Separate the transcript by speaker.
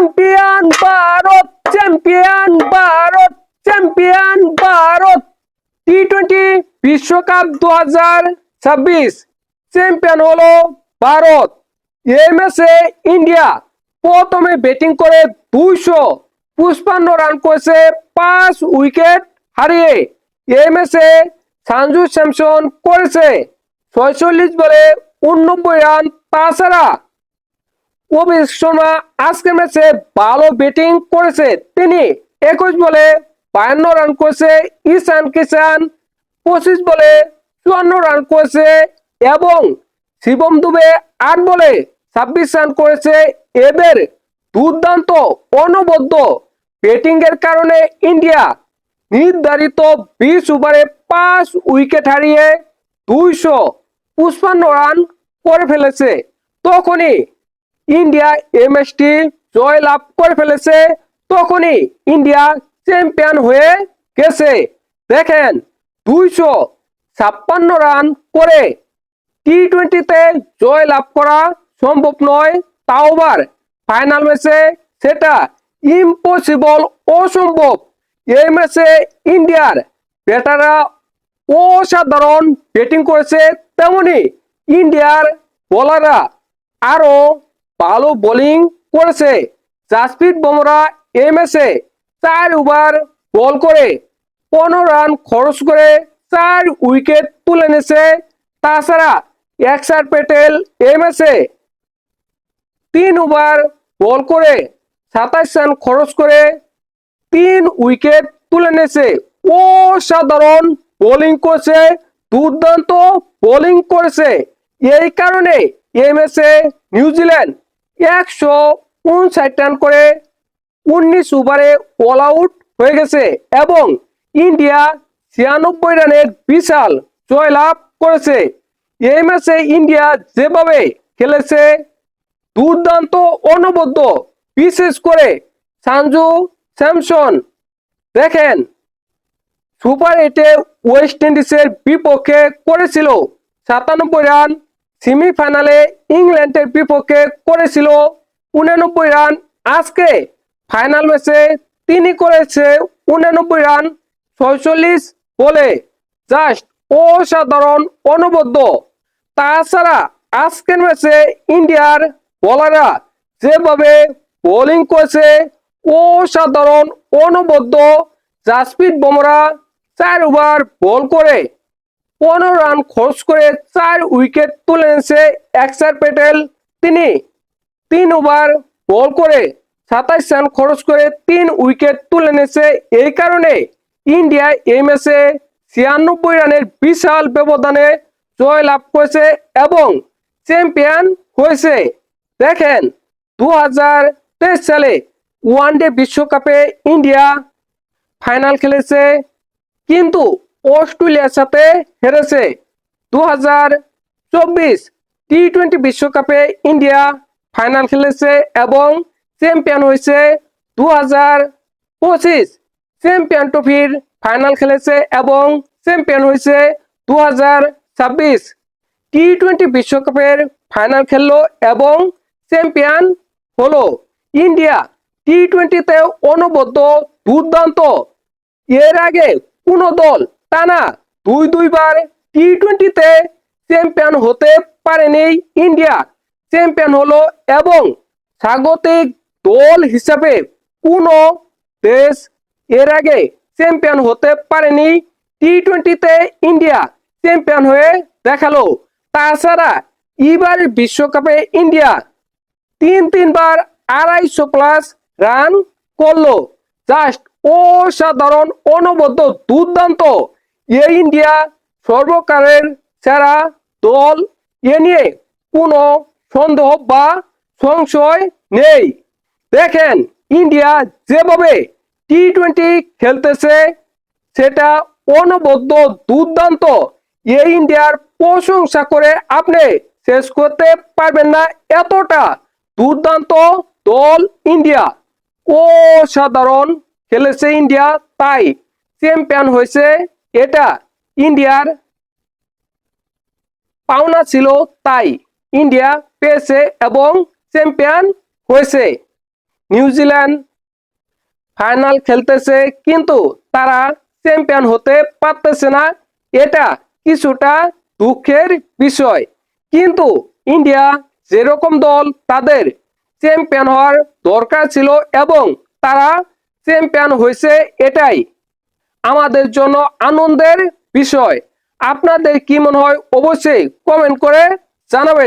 Speaker 1: Champion Bharat, champion Bharat, champion Bharat. টি-20 বিশ্বকাপ 2026 champion হলো ভারত। এই ম্যাচে ইন্ডিয়া প্রথমে ব্যাটিং করে 255 রান করেছে 5 উইকেট হারিয়ে। এই ম্যাচে সঞ্জু স্যামসন করেছে 46 বলে 89 রান। তাছাড়া অভিষেক শর্মা আজকের ম্যাচে ভালো ব্যাটিং করেছে, তিনি 21 বলে 52 রান করেছে। ঈশান কিষান 25 বলে 54 রান করেছে এবং শিবম দুবে 8 বলে 26 রান করেছে। এদের দুর্দান্ত অনবদ্য ব্যাটিং এর কারণে ইন্ডিয়া নির্ধারিত 20 ওভারে 5 উইকেট হারিয়ে 255 রান করে ফেলেছে। তখনই ইন্ডিয়া এই ম্যাচটি জয় লাভ করে ফেলেছে, তখনই ইন্ডিয়া চ্যাম্পিয়ন হয়ে গেছে। দেখেন 256 রান করে টি-20তে জয় লাভ করা সম্ভব নয়, তাও আবার ফাইনাল ম্যাচে সেটা ইম্পসিবল, অসম্ভব। এই ম্যাচে ইন্ডিয়ার ব্যাটাররা অসাধারণ ব্যাটিং করেছে, তেমনি ইন্ডিয়ার বোলাররা আরো ভালো বোলিং করেছে। জাসপ্রীত বুমরা এই ম্যাচে 4 ওভার বল করে 15 রান খরচ করে 4 উইকেট তুলে নিয়েছে। তাছাড়া অক্ষর প্যাটেল এই ম্যাচে 3 ওভার বল করে 27 রান খরচ করে 3 উইকেট তুলে নিয়েছে। অসাধারণ বোলিং করেছে, দুর্দান্ত বোলিং করেছে। এই কারণে এই ম্যাচে নিউজিল্যান্ড 159 রান করে 19 ওভারে অল আউট হয়ে গেছে এবং ইন্ডিয়া 96 রানের বিশাল জয়লাভ করেছে। এই ম্যাচে ইন্ডিয়া যেভাবে খেলেছে দুর্দান্ত, অনবদ্য, বিশেষ করে সঞ্জু স্যামসন দেখেন সুপার 8-এ ওয়েস্ট ইন্ডিজের বিপক্ষে করেছিল 97 রান, সেমিফাইনালে ইংল্যান্ডের বিপক্ষে করেছিল 89 রান। আজকে ফাইনাল ম্যাচে তিনি করেছে 89 রান 46 বলে, জাস্ট অসাধারণ, অনবদ্য। তাছাড়া আজকের ম্যাচে ইন্ডিয়ার বোলাররা যেভাবে বোলিং করেছে অসাধারণ, অনবদ্য। জাসপ্রীত বুমরা 4 ওভার বল করে 15 রান খরচ করে 4 উইকেট তুলে নিয়েছে। অক্ষর প্যাটেল তিনি 3 ওভার বল করে 27 রান খরচ করে 3 উইকেট তুলে নিয়েছে। এই কারণে ইন্ডিয়া এই ম্যাচে 96 রানের বিশাল ব্যবধানে জয় লাভ করেছে এবং চ্যাম্পিয়ন হয়েছে। দেখেন 2023 সালে ওয়ানডে বিশ্বকাপে ইন্ডিয়া ফাইনাল খেলেছে কিন্তু অস্ট্রেলিয়ার সাথে হেরেছে। 2024 টি-20 বিশ্বকাপে ইন্ডিয়া ফাইনাল খেলেছে এবং চ্যাম্পিয়ন হয়েছে। 2025 চ্যাম্পিয়ন ট্রফির ফাইনাল খেলেছে এবং চ্যাম্পিয়ন হয়েছে। 2026 টি-20 বিশ্বকাপের ফাইনাল খেললো এবং চ্যাম্পিয়ন হলো। ইন্ডিয়া টি-20তে অনবদ্য, দুর্দান্ত। এর আগে কোন দল টানা দুইবার টি-20তে চ্যাম্পিয়ন হতে পারেনি, ইন্ডিয়া চ্যাম্পিয়ন হলো এবং স্বাগতিক দল হিসাবে কোন দেশ এর আগে চ্যাম্পিয়ন হতে পারেনি। টি-20তে ইন্ডিয়া চ্যাম্পিয়ন হয়ে দেখালো। তাছাড়া এবার বিশ্বকাপে ইন্ডিয়া তিনবার 250+ রান করলো, জাস্ট অসাধারণ, অনবদ্য, দুর্দান্ত। এই ইন্ডিয়া সর্বকালের সেরা দল, এ নিয়ে কোনো সন্দেহ বা সংশয় নেই। দেখেন ইন্ডিয়া যেভাবে টি-20 খেলতেছে সেটা অনবদ্য, দুর্দান্ত। এই ইন্ডিয়ার প্রশংসা করে আপনি শেষ করতে পারবেন না, এতটা দুর্দান্ত দল ইন্ডিয়া। অসাধারণ খেলেছে ইন্ডিয়া, তাই চ্যাম্পিয়ন হয়েছে। এটা ইন্ডিয়ার পাওনা ছিল, তাই ইন্ডিয়া পেয়েছে এবং চ্যাম্পিয়ন হয়েছে। নিউজিল্যান্ড ফাইনাল খেলতেছে কিন্তু তারা চ্যাম্পিয়ন হতে পারতেছে না, এটা কিছুটা দুঃখের বিষয়। কিন্তু ইন্ডিয়া যেরকম দল, তাদের চ্যাম্পিয়ন হওয়ার দরকার ছিল এবং তারা চ্যাম্পিয়ন হয়েছে, এটাই আমাদের জন্য আনন্দের বিষয়। আপনাদের কি মনে হয় অবশ্যই কমেন্ট করে জানাবেন।